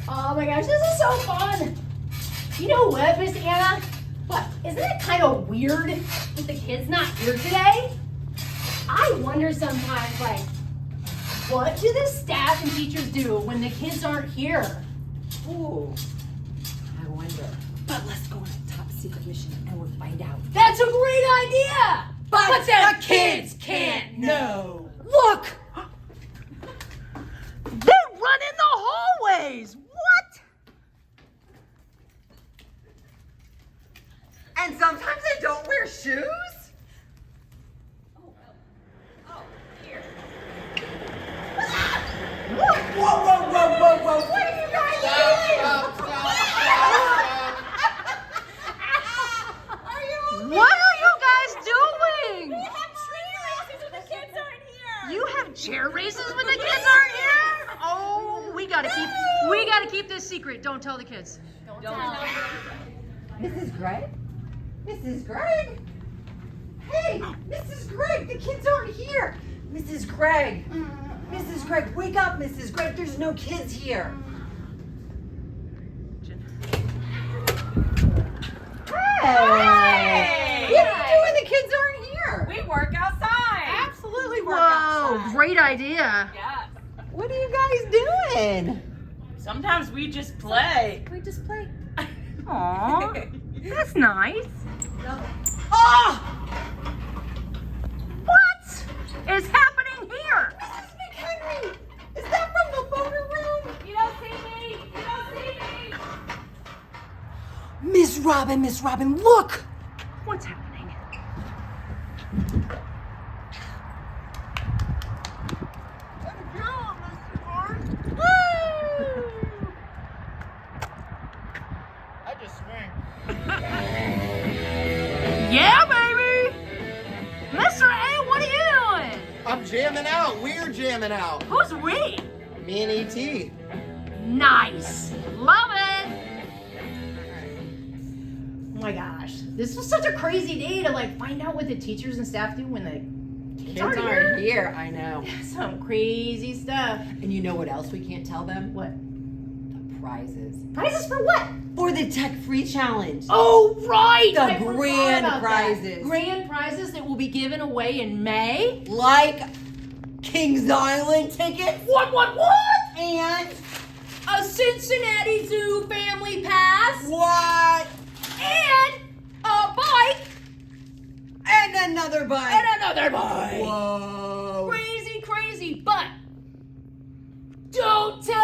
Oh my gosh, this is so fun. You know what, Miss Anna? What? Isn't it kind of weird with the kids not here today? I wonder sometimes, like, what do the staff and teachers do when the kids aren't here? Ooh, I wonder. But let's go on a top secret mission and we'll find out. That's a great idea! But the kids can't know. Look! They run in the hallways! What? And sometimes they don't wear shoes? Here. Whoa, whoa, whoa, whoa, whoa. What are you guys doing? What are you guys doing? We have tree races when the kids aren't here. You have chair races when the kids aren't here? Oh, we gotta keep this secret. Don't tell the kids. Don't tell. Mrs. Gregg? Mrs. Gregg? Hey, Mrs. Gregg, the kids aren't here. Mrs. Gregg. Mrs. Gregg, wake up, Mrs. Gregg. There's no kids here. Hey! What are you doing? The kids aren't here. We work outside. Absolutely work Whoa, outside. great idea. Yes. What are you guys doing? Sometimes we just play. We just play. Aw, that's nice. Oh! What is happening here? Mrs. McHenry! Is that from the photo room? You don't see me. You don't see me. Miss Robin, look! What's happening? I just swing. Yeah, baby! Mr. A, what are you doing? I'm jamming out. We're jamming out. Who's we? Me and E.T. Nice. Love it. Oh my gosh, this was such a crazy day to like find out what the teachers and staff do when the kids aren't here. here, I know. Some crazy stuff. And you know what else we can't tell them? What? The prizes. Prizes for what? For the Tech Free Challenge. Oh, right! The I forgot grand about that. prizes. Grand prizes that will be given away in May. Like Kings Island tickets. What? And A Cincinnati Zoo family pass. what? And a bike. And another bike. And another bike. Whoa. Crazy, but don't tell